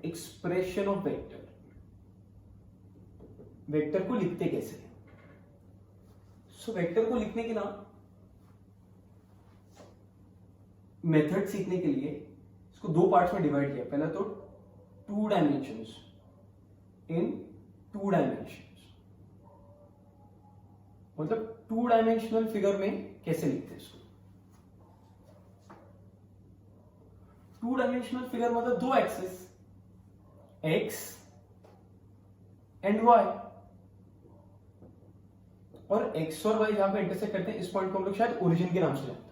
Expression of vector, vector को लिखते कैसे। सो वेक्टर को लिखने के ना मेथड सीखने के लिए इसको दो पार्ट्स में डिवाइड किया। पहला तो 2 डायमेंशंस, इन 2 डायमेंशंस, मतलब 2 डायमेंशनल फिगर में कैसे लिखते हैं इसको। 2 डायमेंशनल फिगर मतलब 2 एक्सिस, एक्स एंड वाई, और एक्स और वाई जहां पे इंटरसेक्ट करते हैं इस पॉइंट को हम लोग शायद ओरिजिन के नाम से जानते हैं।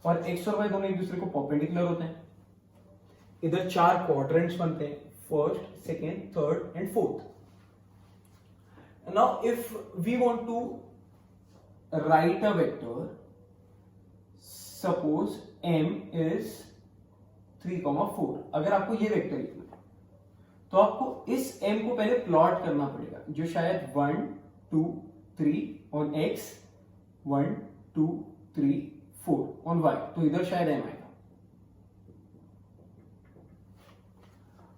और एक्स और वाई दोनों एक दूसरे को परपेंडिकुलर होते हैं। इधर 4 क्वाड्रेंट्स बनते हैं, first, second, third and fourth. Now if we want to write a vector, suppose m is 3,4, अगर आपको ये वेक्टर लिखना है तो आपको इस m को पहले प्लॉट करना पड़ेगा, जो शायद 1 2 3 ऑन x, 1 2 3 4 ऑन y, तो इधर शायद m आएगा।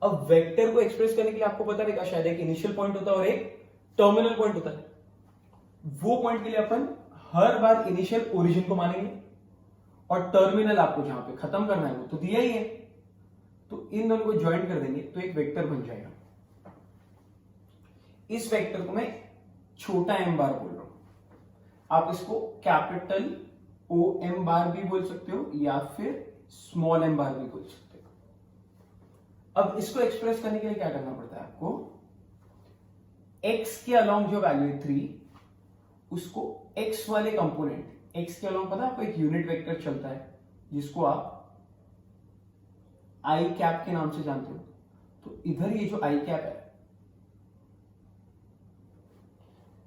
अब वेक्टर को एक्सप्रेस करने के लिए आपको पता रहेगा शायद एक इनिशियल पॉइंट होता है और एक टर्मिनल पॉइंट होता है। वो पॉइंट के लिए अपन हर बार इनिशियल ओरिजिन को मानेंगे और टर्मिनल आपको जहां पे खत्म करना है वो तो दिया ही है, तो इन दोनों को ज्वाइन कर देंगे तो एक वेक्टर बन जाएगा। इस वेक्टर को मैं छोटा m बार बोल रहा हूं, आप इसको कैपिटल O m बार भी बोल सकते हो या फिर स्मॉल m बार भी बोल सकते हो। अब इसको एक्सप्रेस करने के लिए क्या करना पड़ता है आपको, x के अलोंग जो वैल्यू है 3, उसको x वाले कंपोनेंट, x के अलोंग पता है आपको एक यूनिट वेक्टर चलता है जिसको आप i कैप के नाम से जानते हो। तो इधर ये जो i कैप है,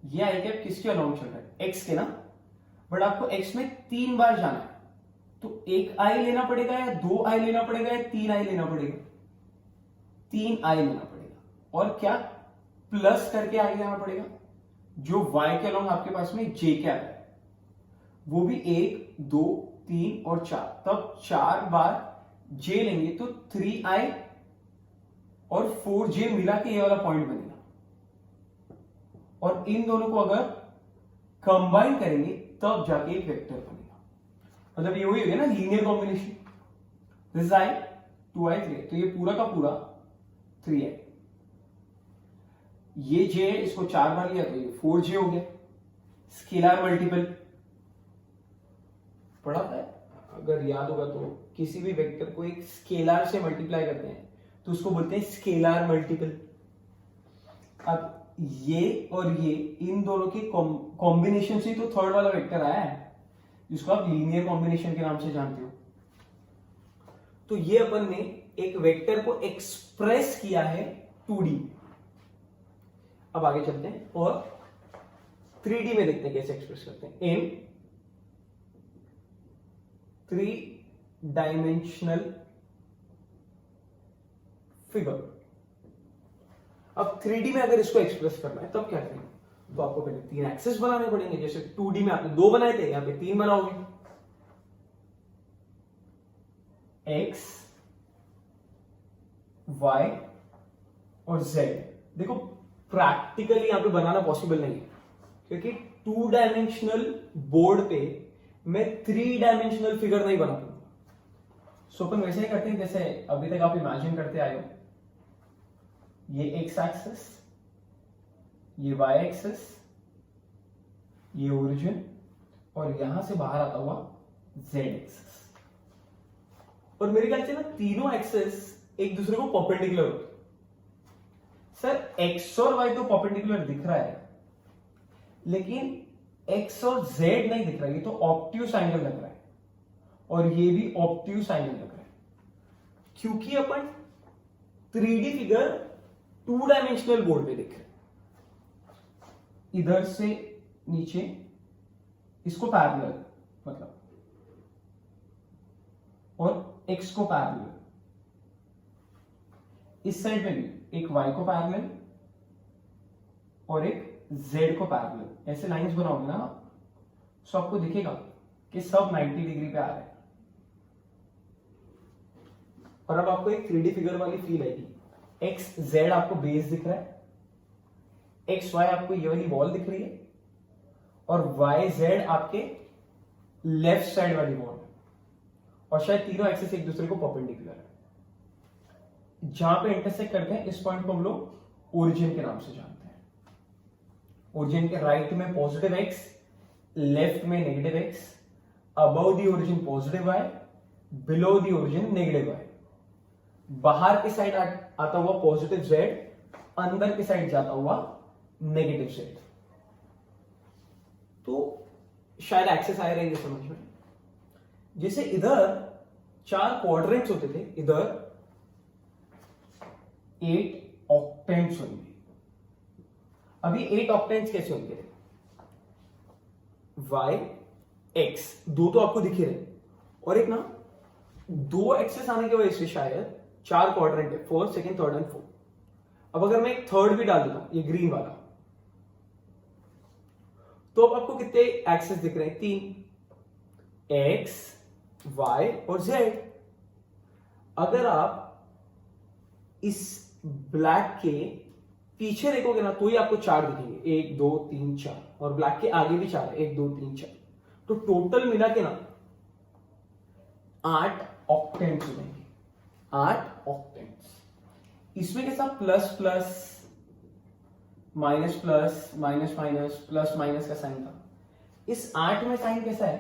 ये i कैप किसके अलोंग चल रहा है, x के ना, बट आपको x में 3 बार जाना है, तो एक i लेना पड़ेगा या 2 i लेना पड़ेगा या 3 i लेना पड़ेगा, 3 i लेना पड़ेगा, और क्या प्लस करके आगे जाना पड़ेगा। जो y के अलोंग आपके पास में j कैप है वो भी 1 2 3 और 4, तब 4 बार j लेंगे तो 3i और 4j मिला के ये वाला पॉइंट बनेगा, और इन दोनों को अगर कंबाइन करेंगे तब जाके एक वेक्टर बनेगा। मतलब ये वही हो गया ना linear combination, this is i 2i 3, तो ये पूरा का पूरा 3i, ये j है, इसको 4 बार लिया तो ये 4j हो गया। स्केलर मल्टीपल पढ़ा था, अगर याद होगा तो किसी भी वेक्टर को एक स्केलर से मल्टीप्लाई करते हैं तो उसको बोलते हैं स्केलर मल्टीपल। अब ये और ये इन दोनों के कॉम्बिनेशन से तो थर्ड वाला वेक्टर आया है जिसको आप लीनियर कॉम्बिनेशन के नाम से जानते हो। तो ये अपन ने एक वेक्टर को एक्सप्रेस किया है 2D। अब आगे चलते हैं और 3D में देखते हैं कैसे एक्सप्रेस करते हैं। इन 3 डायमेंशनल फिगर। अब 3D में अगर इसको एक्सप्रेस करना है तब क्या करेंगे, तो आपको पहले 3 एक्सिस बनाने पड़ेंगे। जैसे 2D में आपने 2 बनाए थे, यहां पे 3 बनाओगे, x y और z। देखो प्रैक्टिकली यहां पे बनाना पॉसिबल नहीं है क्योंकि 2 डायमेंशनल बोर्ड पे मैं 3 डायमेंशनल फिगर नहीं बना पाऊंगा। सो अपन वैसे ही करते हैं जैसे अभी तक आप इमेजिन करते आए हो, ये एक्स एक्सिस, ये वाई एक्सिस, ये ओरिजिन, और यहां से बाहर आता हुआ जेड एक्सिस। और मेरे ख्याल से ना तीनों एक्सिस एक दूसरे को परपेंडिकुलर होते हैं। सर एक्स और वाई तो परपेंडिकुलर दिख रहा है, लेकिन एक्स और जेड नहीं दिख रहा है, ये तो ऑब्ट्यूस एंगल लग रहा है, और ये भी ऑब्ट्यूस एंगल लग रहा है, क्योंकि अपन 3D फिगर 2 डायमेंशनल बोर्ड पे देख रहे हैं। इधर से नीचे इसको पैरेलल मतलब, और x को पैरेलल, इस साइड में भी एक y को पैरेलल और एक z को पैरेलल। ऐसे लाइंस बनाओगे ना तो आपको दिखेगा कि सब 90 डिग्री पे आ रहे हैं। और अब आपको एक 3D फिगर वाली फील आएगी। एक्स जेड आपको बेस दिख रहा है, एक्स वाई आपको ये वाली वॉल दिख रही है, और वाई जेड आपके लेफ्ट साइड वाली वॉल, और शायद तीनों एक्सेस एक दूसरे को परपेंडिकुलर है। जहां पे इंटरसेक्ट करते हैं इस पॉइंट को हम लोग ओरिजिन के नाम से जानते हैं। ओरिजिन के राइट में पॉजिटिव एक्स, लेफ्ट में negative x, above the origin positive y, below the origin negative y. बाहर की साइड आता हुआ पॉजिटिव जेड, अंदर की साइड जाता हुआ नेगेटिव जेड। तो शायद एक्सेस आए रहेंगे समझ में। जैसे इधर 4 क्वाड्रेंट्स होते थे, इधर 8 ऑक्टेंट्स होंगे। अभी 8 ऑक्टेंट्स कैसे होंगे? y x, दो तो आपको दिख ही रहे, और एक ना 2 एक्सेस आने की वजह से शायद 4 क्वाड्रेंट है, first second third and fourth. अब अगर मैं एक थर्ड भी डाल देता हूं, ये ग्रीन वाला, तो अब आपको कितने एक्सेस दिख रहे हैं? 3, x y और z। अगर आप इस ब्लैक के पीछे देखोगे ना तो ही आपको 4 दिखेंगे, 1 2 3 4, और ब्लैक के आगे भी 4 है, 1 2 3 4। तो टोटल मिला के ना 8 ऑक्टेंट्स बनेंगे, 8 ऑक्टेंट्स। इसमें कैसा plus plus minus plus minus minus plus minus का साइन था। इस 8 में साइन कैसा है?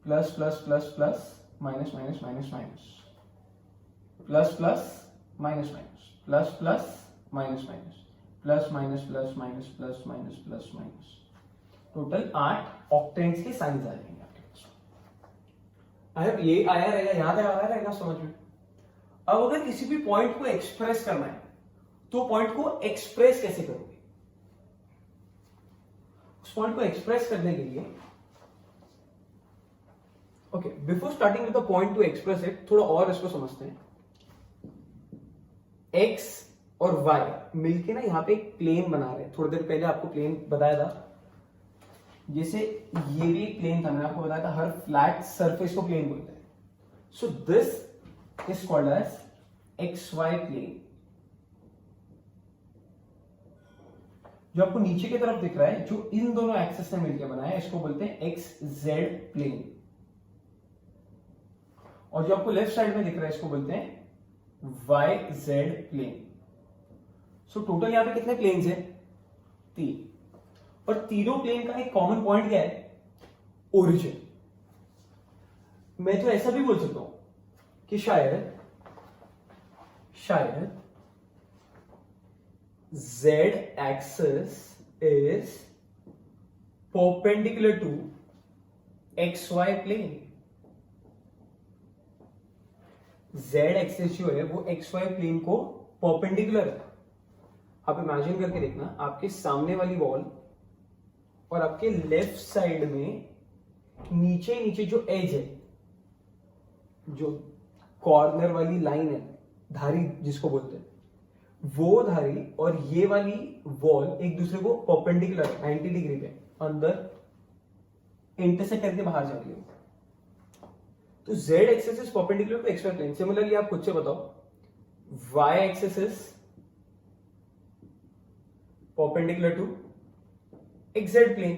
Plus plus plus plus minus minus minus minus, plus plus minus minus, plus plus minus minus, plus minus plus minus plus minus plus minus. Total 8 octants के science आ जाएंगे आपके पास। आई hope ये आया रहेगा, याद आ रहा रहेगा समझ में। अब अगर किसी भी पॉइंट को एक्सप्रेस करना है तो पॉइंट को एक्सप्रेस कैसे करोगे? उस पॉइंट को एक्सप्रेस करने के लिए okay, before starting with the point two express it, थोड़ा और इसको समझते हैं। x और y मिलके ना यहां पे एक प्लेन बना रहे हैं। थोड़ी देर पहले आपको प्लेन बताया था, जैसे ये भी एक प्लेन था, मैंने आपको बताया था हर फ्लैट सरफेस को प्लेन बोलते हैं। So this is called as XY plane. जो आपको नीचे की तरफ दिख रहा है, जो इन दोनों एक्सेस ने मिलकर बनाया, इसको बोलते हैं XZ प्लेन। और जो आपको लेफ्ट साइड में दिख रहा है, इसको बोलते हैं YZ प्लेन। सो टोटल यहां पे कितने प्लेन्स हैं? 3। और तीनों प्लेन का एक कॉमन पॉइंट क्या है? ओरिजिन। मैं तो ऐसा भी बोल सकता हूं कि शायद Z axis is perpendicular to XY plane। Z axis जो है वो XY प्लेन को परपेंडिकुलर है। आप इमेजिन करके देखना, आपके सामने वाली वॉल और आपके लेफ्ट साइड में नीचे नीचे जो एज है, जो कॉर्नर वाली लाइन है, धारी जिसको बोलते हैं, वो धारी और ये वाली वॉल एक दूसरे को परपेंडिकुलर 90 डिग्री पे अंदर इंटरसेक्ट करके बाहर जा रही है। तो z axis is perpendicular to XY plane. Similarly आप खुद से बताओ, y axis is perpendicular to XZ plane.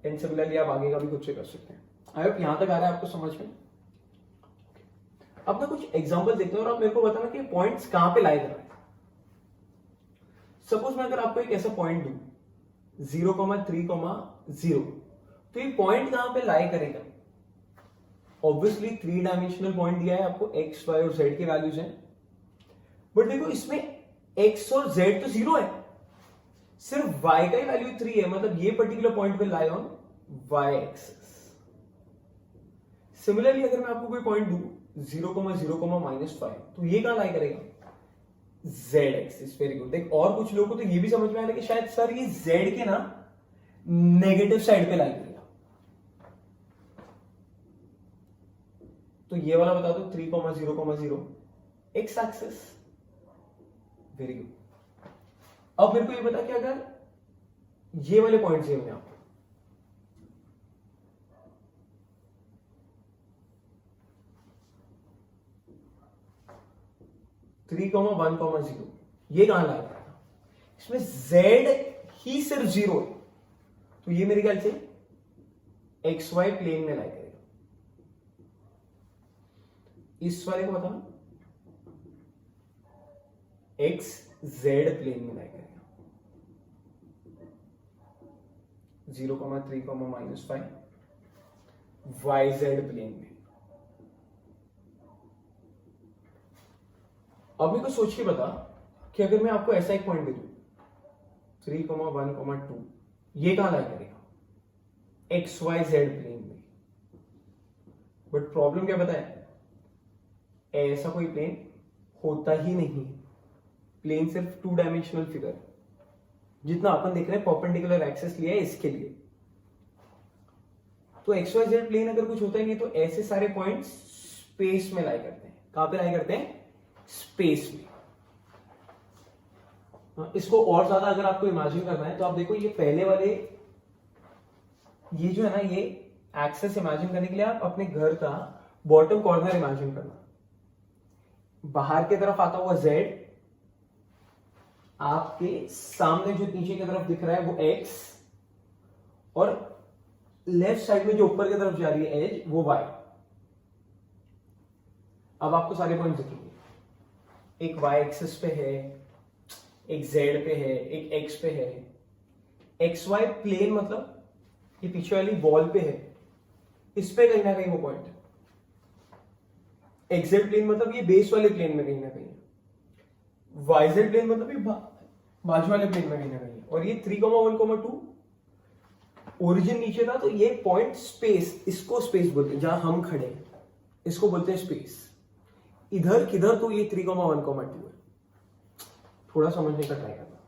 And similarly आप आगे का भी खुद से कर सकते हैं। आई होप यहां तक आ रहा है आपको समझ में। अब ना कुछ एग्जांपल देखते हैं और आप मेरे को बताना कि पॉइंट्स कहां पे लाई कर रहे हैं। सपोज मैं अगर आपको एक ऐसा पॉइंट दूं 0,3,0, तो ये पॉइंट कहां पे लाई करेगा? ऑब्वियसली 3 डायमेंशनल पॉइंट दिया है आपको, x, y और z की वैल्यूज हैं। बट देखो इसमें x और z तो 0 है, सिर्फ y का ही वैल्यू 3 है, मतलब ये पर्टिकुलर पॉइंट पे lie on y axis. Similarly अगर मैं आपको कोई पॉइंट दूं 0,0,-5, तो ये कहां लाई करेगा? z axis. Very good. देख, और कुछ लोगों को तो ये भी समझ में आया कि शायद सर ये z के ना नेगेटिव साइड पे लाई करेगा, तो ये वाला बता दो 3,0,0 x एक्सिस। Very good. अब मेरे को ये बता कि अगर ये वाले पॉइंट्स ये होंगे आपको, 3,1,0 ये कहां लाया जाएगा? इसमें z ही सिर्फ 0 है, तो ये मेरे ख्याल से XY प्लेन में लाई करेगा। इस वाले को बताना XZ प्लेन में लाई करेगा। 0,3, -5 YZ प्लेन में। अब मेरे को सोच के बता कि अगर मैं आपको ऐसा एक पॉइंट दे दूं 3,1,2 ये कहां लाई करेगा? XYZ प्लेन में। बट प्रॉब्लम क्या पता है? ऐसा कोई प्लेन होता ही नहीं। प्लेन सिर्फ 2 डायमेंशनल फिगर, जितना अपन देख रहे हैं परपेंडिकुलर एक्सिस लिया है इसके लिए। तो XYZ प्लेन अगर कुछ होता ही नहीं तो ऐसे सारे पॉइंट्स स्पेस में लाई करते हैं। कहां पे लाई करते हैं? स्पेस में। इसको और ज्यादा अगर आपको इमेजिन करना है तो आप देखो, ये पहले वाले ये जो है ना, ये एक्सेस इमेजिन करने के लिए आप अपने घर का बॉटम कॉर्नर इमेजिन करना। बाहर की तरफ आता हुआ Z, आपके सामने जो नीचे की तरफ दिख रहा है वो X, और लेफ्ट साइड में जो ऊपर की तरफ जा रही है एज वो Y। अब आपको सारे पॉइंट दिखेंगे। एक Y एक्सिस पे है, एक Z पे है, एक X पे है। XY प्लेन मतलब ये पीछे वाली वॉल पे है, इस पे कहीं ना कहीं वो पॉइंट है। XZ प्लेन मतलब ये बेस वाले प्लेन में कहीं ना कहीं है। YZ प्लेन मतलब ये बाजू वाले प्लेन में कहीं ना कहीं है। और ये 3,1,2 ओरिजिन नीचे था, तो ये पॉइंट स्पेस, इसको स्पेस बोलते हैं। जहां हम खड़े हैं इसको बोलते हैं स्पेस। इधर किधर तो ये 3,1,2 है। थोड़ा समझने का ट्राई करना।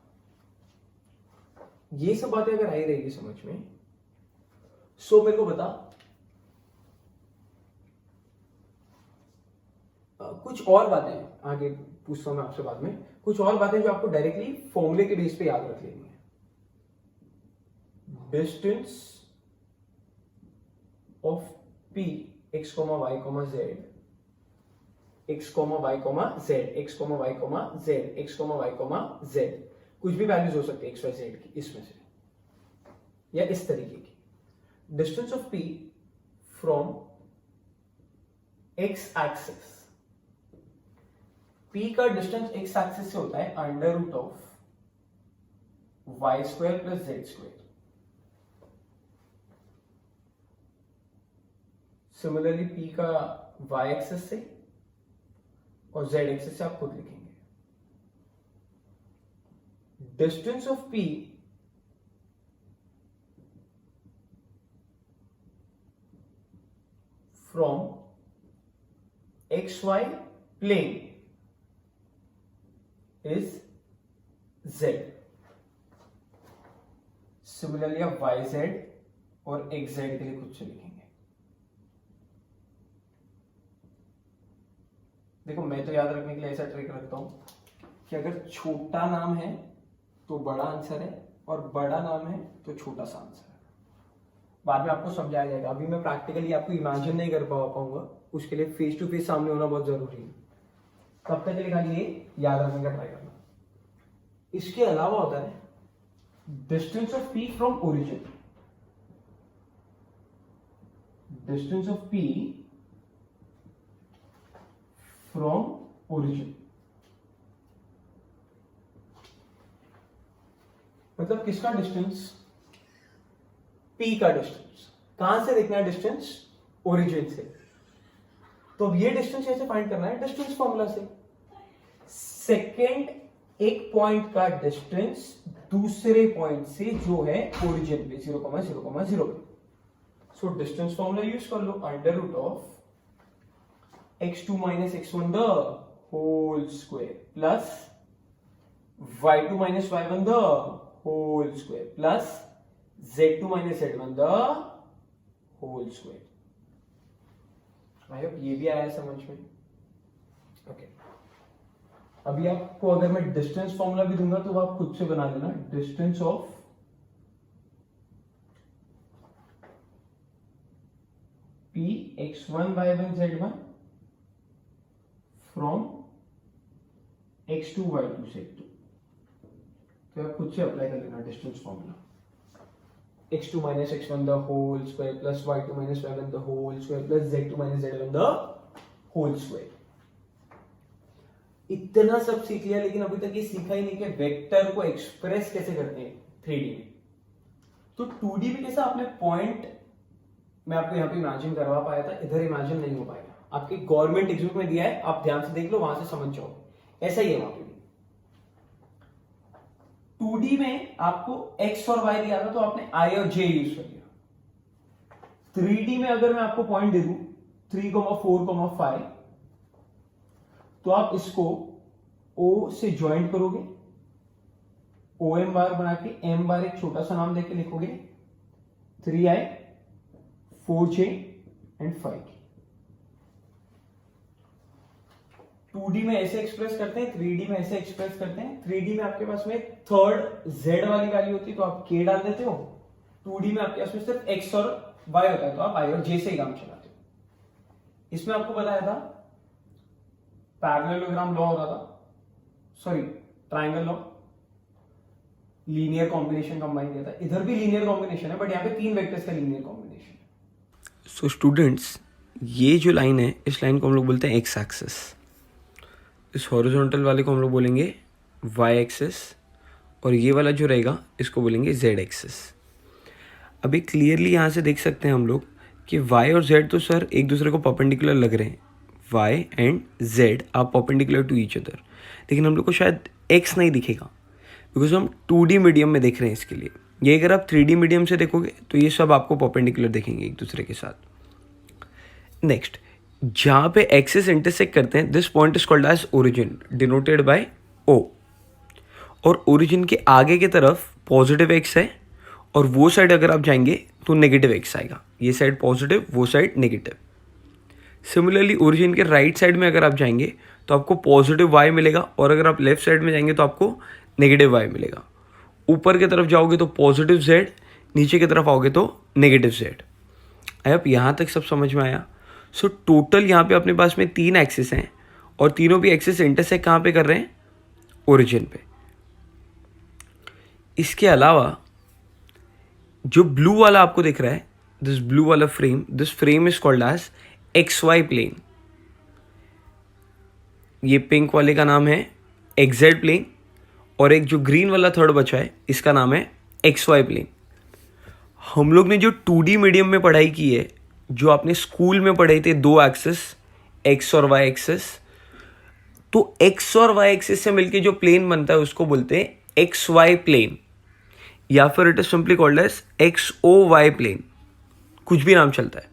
ये सब बातें अगर आई रहेगी समझ में, सो मेरे को बता कुछ और बातें आगे पूछता हूं मैं आपसे बाद में। कुछ और बातें जो आपको डायरेक्टली फॉर्मूले के बेस पे याद रख लेनी है। Distance of P x, y, z, x, y, z, x, y, z, x, y, z, कुछ भी वैल्यूज हो सकती है x, y, z की, इसमें से या इस तरीके की। Distance of P from x axis, P का डिस्टेंस x एक्सिस से होता है √of y square plus z square. Similarly P का y एक्सिस से और z एक्सिस से आप खुद लिखेंगे। Distance of P from XY plane is Z। Similarly आप YZ और XZ के लिए खुद से लिखेंगे। देखो, मैं तो याद रखने के लिए ऐसा ट्रिक रखता हूं कि अगर छोटा नाम है तो बड़ा आंसर है, और बड़ा नाम है तो छोटा सा आंसर है। बाद में आपको समझाया जाएगा। अभी मैं प्रैक्टिकली आपको इमेजिन नहीं कर पाऊंगा, उसके लिए फेस टू फेस सामने होना बहुत जरूरी है। तब तक के लिए खाली ये याद रखने का ट्राई करना। इसके अलावा होता है distance of P from origin. Distance of P from origin मतलब किसका डिस्टेंस? P का डिस्टेंस। कहां से देखना है डिस्टेंस? ओरिजिन से। तो अब ये डिस्टेंस कैसे फाइंड करना है? डिस्टेंस फॉर्मूला से। सेकेंड एक पॉइंट का डिस्टेंस दूसरे पॉइंट से जो है ओरिजिन पे 0,0,0 पे। सो डिस्टेंस फॉर्मूला यूज कर लो, √of x2 - x1 the whole square plus y2 - y1 the whole square plus z2 - z1 the whole square. I hope ये भी आया समझ में। ओके, अभी आपको अगर मैं डिस्टेंस फॉर्मूला भी दूंगा तो आप खुद से बना लेना। Distance of P x1 y1 z1 from x2 y2 sec2, तो आप खुद से अप्लाई कर लेना distance formula, x2 minus x1 the whole square plus y2 minus y1 the whole square plus z2 minus z1 the whole square. इतना सब सीख लिया, लेकिन अभी तक ये सीखा ही नहीं कि वेक्टर को एक्सप्रेस कैसे करते हैं 3D में. तो 2D में कैसा आपने पॉइंट मैं आपको यहाँ पे इमेजिन करवा पाया था, इधर इमेजिन नहीं हो पाएगा. आपके गवर्नमेंट एग्जाम में दिया है, आप ध्यान से देख लो, वहां से समझ जाओ. ऐसा ही है वहां पे. 2D में आपको x और y दिया था तो आपने i और j यूज कर लिया. 3D में अगर मैं आपको पॉइंट दे दूं 3, 4, 5, तो आप इसको O से ज्वाइंट करोगे, OM बार बना के M बार एक छोटा सा नाम देके लिखोगे, 3i, 4j एंड 5. 2D में ऐसे एक्सप्रेस करते हैं, 3D में ऐसे एक्सप्रेस करते हैं. 3D में आपके पास में थर्ड z वाली वैल्यू होती है तो आप k डाल देते हो. 2D में आपके पास में सिर्फ x और y होता है तो आप i और j से ही काम चलाते हो. इसमें आपको बताया था पैरेललोग्राम लॉ हो रहा था, sorry triangle law, linear combination combine किया था. इधर भी लीनियर कॉम्बिनेशन है, बट यहाँ पे 3 वेक्टर्स का लीनियर कॉम्बिनेशन. सो स्टूडेंट्स, ये जो लाइन है, इस लाइन को हम लोग बोलते हैं एक्स एक्सिस. इस हॉरिजॉन्टल वाले को हम लोग बोलेंगे वाई एक्सिस, और ये वाला जो रहेगा इसको बोलेंगे जेड एक्सिस. अभी क्लियरली यहाँ से देख सकते हैं हम लोग कि वाई और जेड तो सर एक दूसरे को परपेंडिकुलर लग रहे हैं. Y and z are perpendicular to each other, लेकिन हम लोग को शायद एक्स नहीं दिखेगा बिकॉज हम 2D मीडियम में देख रहे हैं. इसके लिए ये अगर आप 3D मीडियम से देखोगे तो ये सब आपको परपेंडिकुलर दिखेंगे एक दूसरे के साथ. नेक्स्ट, जहाँ पे एक्सिस इंटरसेक्ट करते हैं, this point is called as origin, denoted by O. और ओरिजिन के आगे की तरफ पॉजिटिव एक्स है, और वो साइड अगर आप जाएंगे तो नेगेटिव एक्स आएगा. ये साइड पॉजिटिव, वो साइड नेगेटिव. सिमिलरली ओरिजिन के राइट साइड में अगर आप जाएंगे तो आपको पॉजिटिव वाई मिलेगा, और अगर आप लेफ्ट साइड में जाएंगे तो आपको नेगेटिव वाई मिलेगा. ऊपर की तरफ जाओगे तो पॉजिटिव जेड, नीचे की तरफ आओगे तो नेगेटिव जेड. अब यहाँ तक सब समझ में आया. सो टोटल यहाँ पे अपने पास में 3 एक्सिस हैं, और तीनों भी एक्सिस इंटरसेक्ट कहाँ पे कर रहे हैं? ओरिजिन पे. इसके अलावा जो ब्लू वाला आपको दिख रहा है, दिस ब्लू वाला frame, this frame is called as x y plane. ये पिंक वाले का नाम है एक्स-जेड प्लेन, और एक जो ग्रीन वाला थर्ड बचा है इसका नाम है एक्स वाई प्लेन. हम लोग ने जो 2D मीडियम में पढ़ाई की है, जो आपने स्कूल में पढ़े थे 2 एक्सिस, एक्स और वाई एक्सिस, तो एक्स और वाई एक्सिस से मिलके जो प्लेन बनता है उसको बोलते हैं एक्स वाई प्लेन, या फिर it is simply called as x o y plane. कुछ भी नाम चलता है.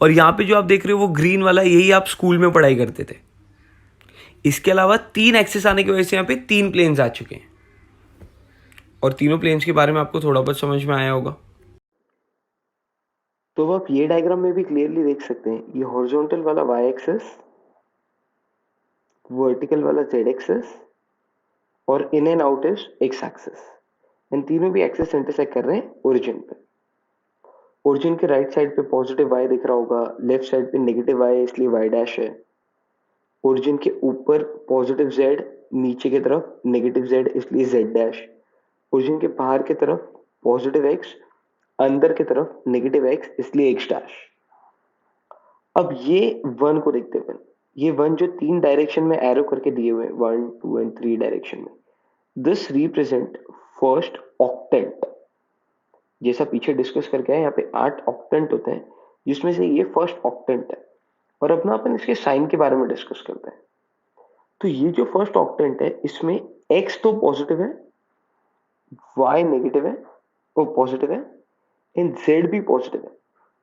और यहाँ पे जो आप देख रहे हो वो ग्रीन वाला, यही आप स्कूल में पढ़ाई करते थे. इसके अलावा 3 एक्सिस आने की वजह से यहाँ पे 3 प्लेन्स आ चुके हैं, और तीनों प्लेन्स के बारे में आपको थोड़ा बहुत समझ में आया होगा. तो अब आप ये डायग्राम में भी क्लियरली देख सकते हैं, ये हॉरिजॉन्टल वाला वाई एक्सिस, वर्टिकल वाला जेड एक्सिस, और in and out is X axis. इन तीनों भी एक्सिस इंटरसेक्ट कर रहे हैं ओरिजिन पे. ओरिजिन के राइट साइड पे पॉजिटिव वाई दिख रहा होगा, लेफ्ट साइड पे नेगेटिव वाई है इसलिए वाई डैश है. ओरिजिन के ऊपर पॉजिटिव जेड, नीचे की तरफ नेगेटिव जेड इसलिए जेड डैश. ओरिजिन के बाहर की तरफ पॉजिटिव एक्स, अंदर की तरफ नेगेटिव एक्स इसलिए एक्स डैश. अब ये 1 को देखते हैं. ये 1 जो 3 डायरेक्शन में एरो करके दिए हुए हैं, 1, 2 एंड 3 डायरेक्शन में, दिस रिप्रेजेंट फर्स्ट ऑक्टेंट. जैसा पीछे डिस्कस करके आए, यहाँ पे 8 ऑक्टेंट होते हैं, जिसमें से ये फर्स्ट ऑक्टेंट है. और अपना अपन इसके साइन के बारे में डिस्कस करते हैं. तो ये जो फर्स्ट ऑक्टेंट है, इसमें x तो पॉजिटिव है, y नेगेटिव है, वो पॉजिटिव है, एंड z भी पॉजिटिव है.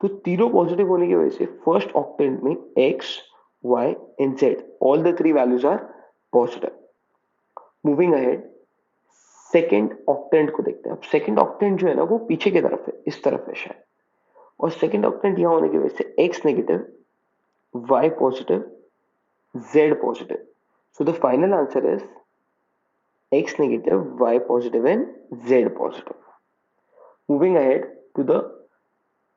तो तीनों पॉजिटिव होने की वजह से फर्स्ट ऑक्टेंट में x, y and z, all the 3 values are positive. Moving ahead, second octant को देखते हैं. अब सेकेंड ऑक्टेंट जो है ना, वो पीछे की तरफ है, इस तरफ है शायद. और सेकेंड ऑक्टेंट यहां होने की वजह से x negative, y positive, z positive. So the final answer is x negative, y positive and z positive. Moving ahead to the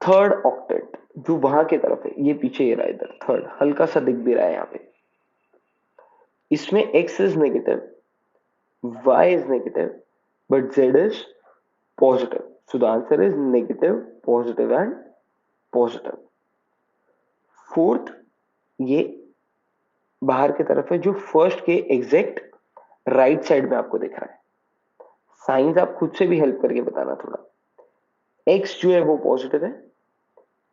third octet, जो वहां की तरफ है, ये पीछे ही रहा, इधर थर्ड हल्का सा दिख भी रहा है यहाँ पे. इसमें x is negative, y is negative, but z is positive. So the answer is negative, positive and positive. Fourth, ये बाहर की तरफ है जो फर्स्ट के एग्जैक्ट राइट साइड में आपको दिख रहा है. साइंस आप खुद से भी हेल्प करके बताना थोड़ा. x जो है वो पॉजिटिव है,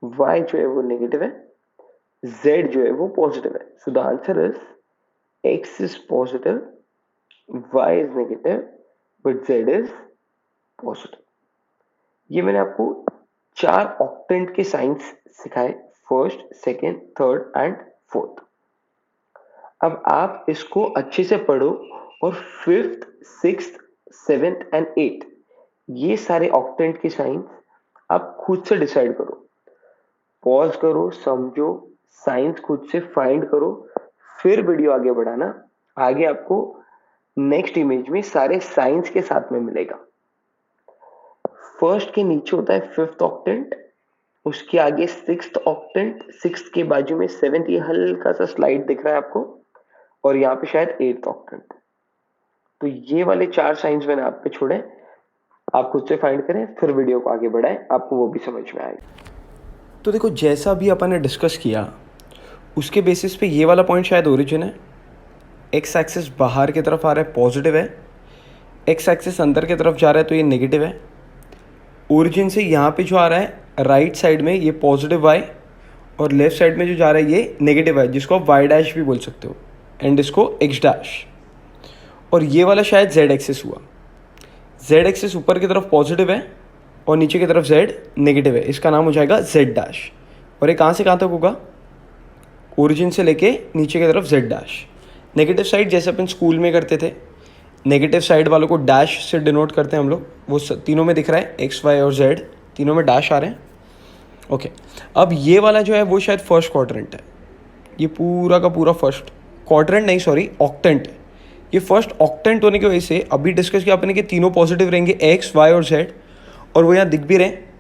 y जो है वो नेगेटिव है, z जो है वो पॉजिटिव है. So the answer is x is positive, y is negative, but z is positive. ये मैंने आपको 4 ऑक्टेंट के साइंस सिखाए, first, second, third and fourth. अब आप इसको अच्छे से पढ़ो और fifth, sixth, seventh and eight ये सारे ऑक्टेंट के साइंस आप खुद से डिसाइड करो. पॉज करो, समझो, साइंस खुद से फाइंड करो, फिर वीडियो आगे बढ़ाना. आगे आपको नेक्स्ट इमेज में सारे साइंस के साथ में मिलेगा. फर्स्ट के नीचे होता है फिफ्थ ऑक्टेंट, उसके आगे सिक्स्थ ऑक्टेंट, सिक्स्थ के बाजू में सेवेंथ, ये हल्का सा स्लाइड दिख रहा है आपको, और यहाँ पे शायद एट्थ ऑक्टेंट. तो ये वाले 4 साइंस मैंने आप पे छोड़े, आप खुद से फाइंड करें, फिर वीडियो को आगे बढ़ाएं, आपको वो भी समझ में आएगा. तो देखो, जैसा भी अपन ने डिस्कस किया उसके बेसिस पे ये वाला पॉइंट शायद ओरिजिन है. एक्स एक्सिस बाहर की तरफ आ रहा है, पॉजिटिव है. एक्स एक्सिस अंदर की तरफ जा रहा है तो ये नेगेटिव है. ओरिजिन से यहाँ पे जो आ रहा है राइट साइड में ये पॉजिटिव वाई, और लेफ्ट साइड में जो जा रहा है ये नेगेटिव है, जिसको आप वाई डैश भी बोल सकते हो, एंड इसको एक्स डैश. और ये वाला शायद जेड एक्सिस हुआ. जेड एक्सिस ऊपर की तरफ पॉजिटिव है और नीचे की तरफ जेड नेगेटिव है, इसका नाम हो जाएगा जेड डैश. और ये कहाँ से कहाँ तक होगा? ओरिजिन से लेके नीचे की तरफ जेड डैश. नेगेटिव साइड जैसे अपन स्कूल में करते थे, नेगेटिव साइड वालों को डैश से डिनोट करते हैं हम लोग. वो तीनों में दिख रहा है, एक्स वाई और जेड तीनों में डैश आ रहे हैं. ओके, अब ये वाला जो है वो शायद फर्स्ट क्वाड्रेंट है. ये पूरा का पूरा फर्स्ट क्वाड्रेंट नहीं, सॉरी, ऑक्टेंट है. ये फर्स्ट ऑक्टेंट होने की वजह से अभी डिस्कस किया आपने कि तीनों पॉजिटिव रहेंगे, एक्स वाई और जेड, और वो यहाँ दिख भी रहे हैं.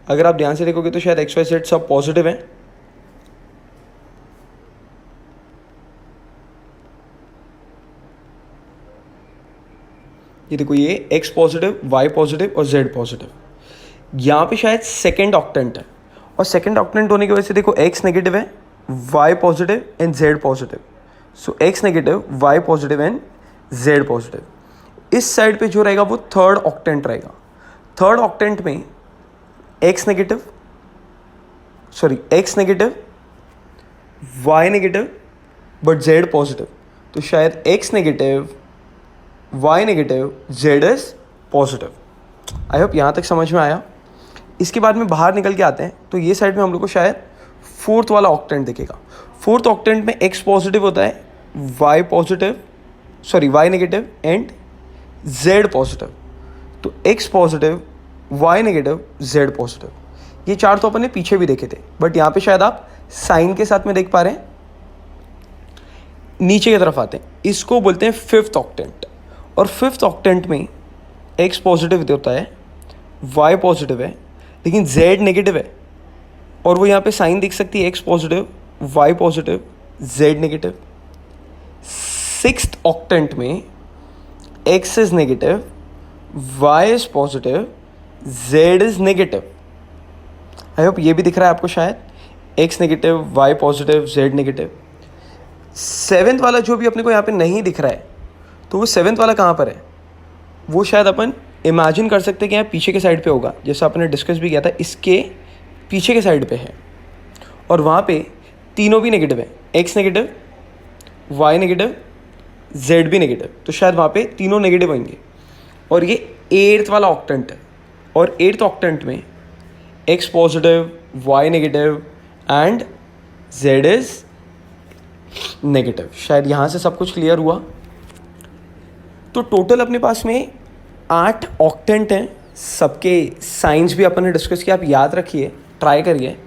अगर आप ध्यान से देखोगे तो शायद एक्स वाई जेड सब पॉजिटिव हैं. ये देखो, ये एक्स पॉजिटिव, वाई पॉजिटिव और जेड पॉजिटिव. यहाँ पे शायद सेकेंड ऑक्टेंट है, और सेकेंड ऑक्टेंट होने की वजह से देखो एक्स नेगेटिव है, y positive and Z positive. So x negative, Y positive and Z positive. इस साइड पे जो रहेगा वो थर्ड ऑक्टेंट रहेगा. थर्ड ऑक्टेंट में x negative, y negative but z positive. तो शायद x negative, y negative, z is positive. I hope यहाँ तक समझ में आया. इसके बाद में बाहर निकल के आते हैं तो ये साइड में हम लोग को शायद फोर्थ वाला ऑक्टेंट दिखेगा. फोर्थ ऑक्टेंट में एक्स पॉजिटिव होता है, Y negative and Z positive. तो X positive, Y negative, Z positive. ये 4 तो अपन ने पीछे भी देखे थे, बट यहाँ पे शायद आप साइन के साथ में देख पा रहे हैं. नीचे की तरफ आते हैं, इसको बोलते हैं फिफ्थ ऑक्टेंट. और फिफ्थ ऑक्टेंट में एक्स पॉजिटिव होता है, वाई पॉजिटिव है, लेकिन जेड नेगेटिव है. और वो यहाँ पे साइन दिख सकती है, X positive, Y positive, Z negative. Sixth octant में X is negative, Y is positive, Z is negative. I hope ये भी दिख रहा है आपको शायद, x negative, Y positive, Z negative. Seventh वाला जो भी अपने को यहाँ पे नहीं दिख रहा है, तो वो सेवेंथ वाला कहाँ पर है? वो शायद अपन इमेजिन कर सकते हैं कि यहाँ पीछे के साइड पे होगा, जैसा आपने डिस्कस भी किया था, इसके पीछे के साइड पे है. और वहाँ पे तीनों भी नेगेटिव है, x negative, y negative, z भी नेगेटिव. तो शायद वहाँ पे तीनों नेगेटिव होंगे. और ये एट्थ वाला ऑक्टेंट है, और एट्थ ऑक्टेंट में x positive, Y negative and z is negative. शायद यहाँ से सब कुछ क्लियर हुआ. तो टोटल अपने पास में 8 ऑक्टेंट हैं. सबके साइंस भी अपन ने डिस्कस किया, आप याद रखिए, ट्राई करिए.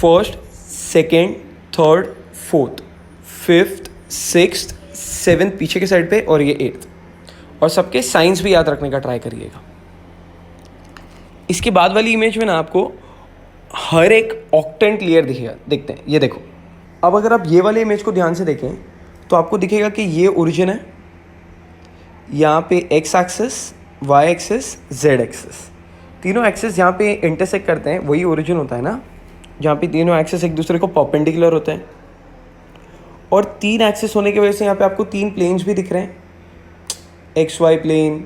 First, second, third, fourth, fifth, sixth, seventh पीछे के साइड पे, और ये एट्थ. और सबके साइंस भी याद रखने का ट्राई करिएगा. इसके बाद वाली इमेज में ना आपको हर एक ऑक्टेंट क्लियर दिखेगा. देखते हैं, ये देखो. अब अगर आप ये वाले इमेज को ध्यान से देखें तो आपको दिखेगा कि ये ओरिजिन है, यहाँ पे x axis, y axis, z axis, तीनों एक्सिस जहाँ पे इंटरसेक्ट करते हैं वही ओरिजिन होता है ना, जहाँ पे तीनों एक्सिस एक दूसरे को परपेंडिकुलर होते हैं। और 3 एक्सिस होने की वजह से यहाँ पे आपको 3 प्लेन्स भी दिख रहे हैं, x y plane,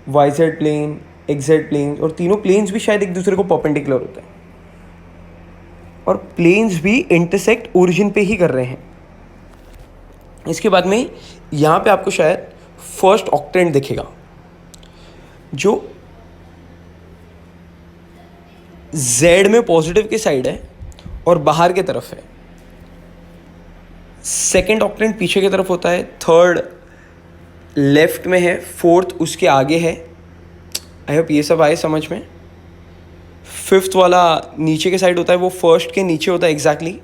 y z plane, x z plane, और तीनों प्लेन्स भी शायद एक दूसरे को परपेंडिकुलर होते हैं और प्लेन्स भी इंटरसेक्ट ओरिजिन पे ही कर रहे हैं। इसके बाद में यहाँ पे आपको शायद फर्स्ट ऑक्टेंट दिखेगा जो Z में पॉजिटिव की साइड है और बाहर की तरफ है। सेकेंड ऑक्टेंट पीछे की तरफ होता है, थर्ड लेफ्ट में है, फोर्थ उसके आगे है। आई होप ये सब आए समझ में। फिफ्थ वाला नीचे के साइड होता है, वो फर्स्ट के नीचे होता है एग्जैक्टली।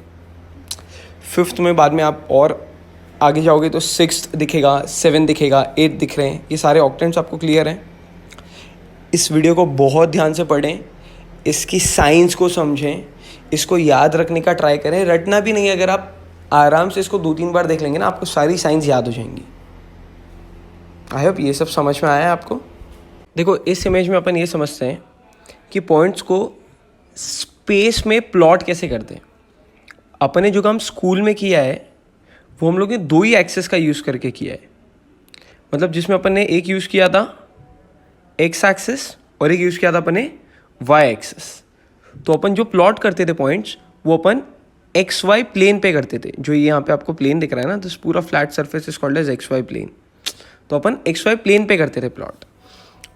फिफ्थ में बाद में आप और आगे जाओगे तो सिक्स्थ दिखेगा, 7 दिखेगा, 8 दिख रहे हैं। ये सारे ऑक्टेंट्स आपको क्लियर हैं। इस वीडियो को बहुत ध्यान से पढ़ें, इसकी साइंस को समझें, इसको याद रखने का ट्राई करें। रटना भी नहीं, अगर आप आराम से इसको 2-3 बार देख लेंगे ना, आपको सारी साइंस याद हो जाएंगी। आई होप ये सब समझ में आया है आपको। देखो इस इमेज में अपन ये समझते हैं कि पॉइंट्स को स्पेस में प्लॉट कैसे करते हैं। अपने जो काम स्कूल में किया है वो हम लोग ने 2 ही एक्सेस का यूज़ करके किया है। मतलब जिसमें अपन ने एक यूज़ किया था एक्स एक्सिस और एक यूज़ किया था अपन ने वाई एक्सिस। तो अपन जो प्लॉट करते थे पॉइंट्स वो अपन एक्स वाई प्लेन पे करते थे। जो ये यहाँ पे आपको प्लेन दिख रहा है ना, दिस पूरा flat surface is called as x y plane. तो अपन एक्स वाई प्लेन पे करते थे प्लॉट।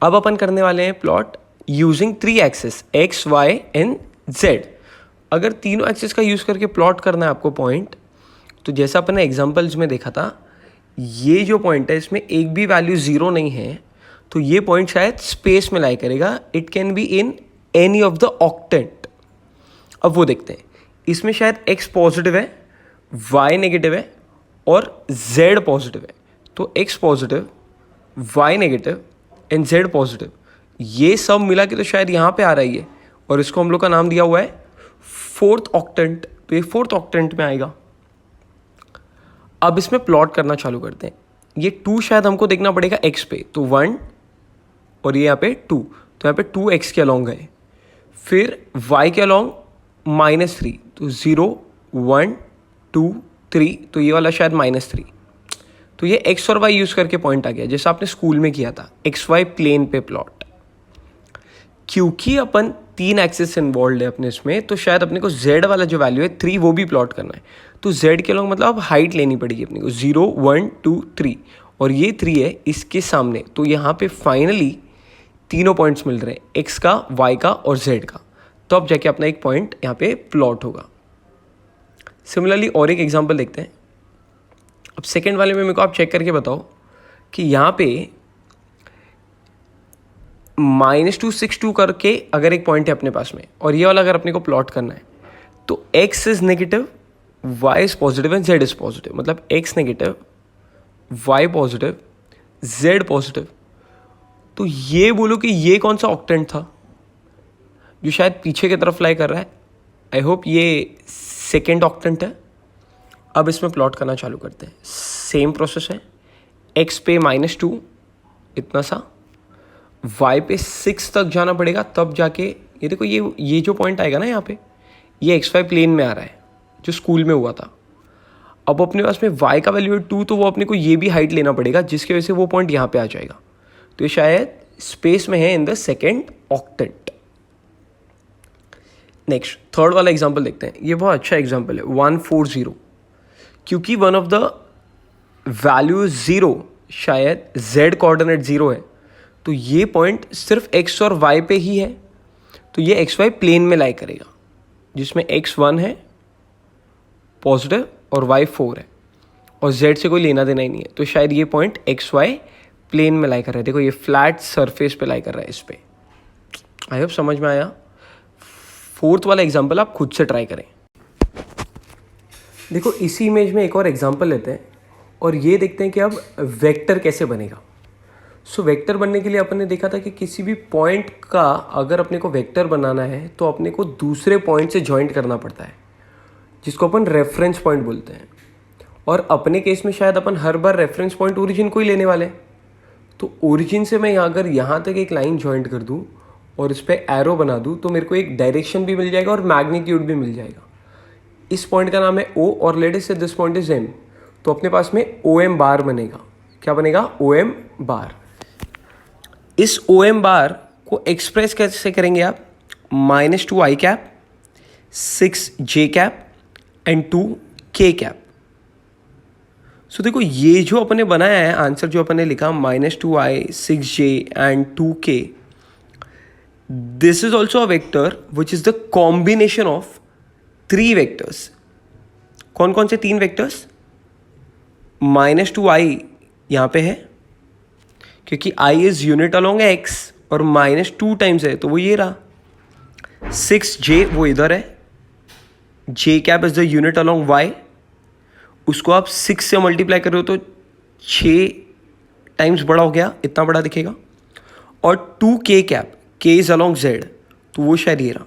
अब अपन करने वाले हैं plot using 3 axis x y and z. अगर तीनों एक्सिस का यूज़ करके प्लॉट करना है आपको पॉइंट, तो जैसा अपन ने एग्जाम्पल्स में देखा था, ये जो पॉइंट है इसमें एक भी वैल्यू 0 नहीं है, तो ये पॉइंट शायद स्पेस में लाई करेगा। It can be in any of the octant. अब वो देखते हैं, इसमें शायद x पॉजिटिव है, y नेगेटिव है और z पॉजिटिव है। तो x positive, y negative and z positive, ये सब मिला के तो शायद यहाँ पे आ रही है और इसको हम लोग का नाम दिया हुआ है फोर्थ ऑक्टेंट। तो ये फोर्थ ऑक्टेंट में आएगा। अब इसमें प्लॉट करना चालू करते हैं। ये 2 शायद हमको देखना पड़ेगा x पे, तो 1 और ये यहाँ पे 2, तो यहाँ पे 2x के अलॉन्ग है। फिर y के अलॉन्ग -3, तो 0 1 2 3, तो ये वाला शायद -3। तो ये x और y यूज़ करके पॉइंट आ गया, जैसा आपने स्कूल में किया था एक्स वाई प्लेन पे प्लॉट। क्योंकि अपन 3 एक्सिस इन्वॉल्व है अपने इसमें, तो शायद अपने को z वाला जो वैल्यू है 3 वो भी प्लॉट करना है। तो z के अलॉन्ग मतलब अब हाइट लेनी पड़ेगी अपने को, 0 1 2 3, और ये 3 है इसके सामने। तो यहाँ पे फाइनली तीनों पॉइंट्स मिल रहे हैं, x का, y का और z का। तो अब जाके अपना एक पॉइंट यहाँ पे प्लॉट होगा। सिमिलरली और एक एग्जांपल देखते हैं। अब सेकेंड वाले में मेरे को आप चेक करके बताओ कि यहाँ पे -2 6 2 करके अगर एक पॉइंट है अपने पास में, और ये वाला अगर अपने को प्लॉट करना है, तो x is negative, y is positive and z is positive. मतलब x negative, y positive, z positive. तो ये बोलो कि ये कौन सा ऑक्टेंट था जो शायद पीछे की तरफ लाई कर रहा है। आई होप ये सेकेंड ऑक्टेंट है। अब इसमें प्लॉट करना चालू करते हैं। सेम प्रोसेस है, x पे -2 इतना सा, y पे 6 तक जाना पड़ेगा, तब जाके ये देखो ये जो पॉइंट आएगा ना यहाँ पे, ये एक्स वाई प्लेन में आ रहा है जो स्कूल में हुआ था। अब अपने पास में y का वैल्यू है 2, तो वो अपने को ये भी हाइट लेना पड़ेगा, जिसकी वजह से वो पॉइंट यहाँ पे आ जाएगा। तो ये शायद स्पेस में है in the second octant. Next third वाला एग्जाम्पल देखते हैं। ये बहुत अच्छा एग्जाम्पल है, 140। क्योंकि वन ऑफ द वैल्यू 0 शायद z कोऑर्डिनेट 0 है, तो ये पॉइंट सिर्फ x और y पे ही है। तो ये एक्स वाई प्लेन में लाई करेगा, जिसमें x 1 है पॉजिटिव और y 4 है, और z से कोई लेना देना ही नहीं है। तो शायद ये पॉइंट एक्स वाई प्लेन में लाई कर रहा है। देखो ये फ्लैट सरफेस पे लाई कर रहा है इस पे। आई होप समझ में आया। फोर्थ वाला एग्जाम्पल आप खुद से ट्राई करें। देखो इसी इमेज में एक और एग्जाम्पल लेते हैं और ये देखते हैं कि अब वेक्टर कैसे बनेगा। सो वेक्टर बनने के लिए अपन ने देखा था कि किसी भी पॉइंट का अगर अपने को वेक्टर बनाना है तो अपने को दूसरे पॉइंट से जॉइंट करना पड़ता है, जिसको अपन रेफरेंस पॉइंट बोलते हैं। और अपने केस में शायद अपन हर बार रेफरेंस पॉइंट ओरिजिन को ही लेने वाले हैं। तो ओरिजिन से मैं अगर यहाँ तक एक लाइन जॉइंट कर दूँ और इस पर एरो बना दूँ तो मेरे को एक डायरेक्शन भी मिल जाएगा और मैग्नीट्यूड भी मिल जाएगा। इस पॉइंट का नाम है O और लेट अस से दिस पॉइंट इज M, तो अपने पास में OM बार बनेगा। क्या बनेगा? OM बार। इस OM बार को एक्सप्रेस कैसे करेंगे आप? -2i cap, 6j cap and 2k cap. So देखो ये जो अपने बनाया है आंसर जो अपने लिखा -2i, 6j and 2k, this is also a vector which is the combination of 3 vectors. कौन कौन से 3 वेक्टर्स? -2i यहाँ पे है क्योंकि i is unit along x और -2 टाइम्स है तो वो ये रहा। 6j वो इधर है, j cap is the unit along y, उसको आप 6 से मल्टीप्लाई कर रहे हो तो 6 टाइम्स बड़ा हो गया, इतना बड़ा दिखेगा। और 2k cap, k is along z, तो वो शायद ये रहा।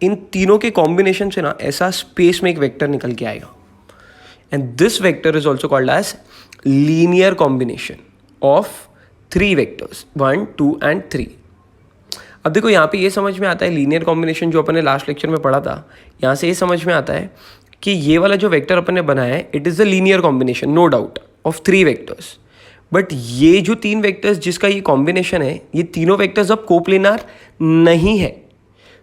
इन तीनों के कॉम्बिनेशन से ना ऐसा स्पेस में एक वेक्टर निकल के आएगा and this vector is also called as linear combination of 3 vectors 1, 2 and 3। अब देखो यहाँ पे ये समझ में आता है लीनियर कॉम्बिनेशन जो अपन ने लास्ट लेक्चर में पढ़ा था, यहाँ से ये समझ में आता है कि ये वाला जो वेक्टर अपन ने बनाया है it is the linear combination no doubt of 3 vectors. But ये जो 3 वेक्टर्स जिसका ये कॉम्बिनेशन है, ये तीनों वेक्टर्स अब कोप्लेनार नहीं है,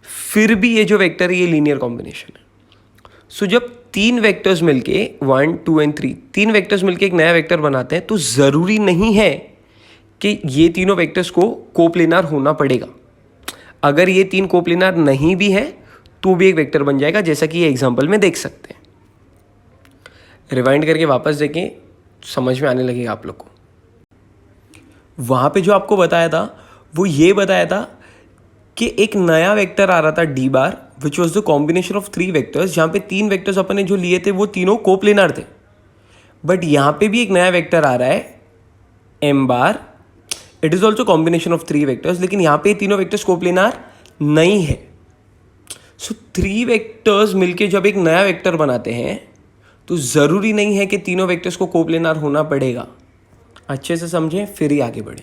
फिर भी ये जो वेक्टर है ये लीनियर कॉम्बिनेशन है। सो जब 3 वेक्टर्स मिलके 1, 2 एंड 3 3 वेक्टर्स मिलके एक नया वेक्टर बनाते हैं तो ज़रूरी नहीं है कि ये तीनों वेक्टर्स को कोप्लेनार होना पड़ेगा। अगर ये 3 कोप्लेनार नहीं भी है तो भी एक वेक्टर बन जाएगा, जैसा कि ये एग्जांपल में देख सकते हैं। रिवाइंड करके वापस देखें, समझ में आने लगेगा आप लोग को। वहाँ पे जो आपको बताया था वो ये बताया था कि एक नया वेक्टर आ रहा था d bar which was the combination of 3 vectors, जहाँ पे 3 वेक्टर्स अपन ने जो लिए थे वो तीनों कोप्लेनार थे। बट यहाँ पे भी एक नया वेक्टर आ रहा है m bar, it is also combination of 3 vectors, लेकिन यहाँ पे तीनों वेक्टर्स कोप्लेनार नहीं है। सो 3 वेक्टर्स मिलके जब एक नया वेक्टर बनाते हैं तो ज़रूरी नहीं है कि तीनों वेक्टर्स को कोप्लेनार होना पड़ेगा। अच्छे से समझें फिर ही आगे बढ़ें।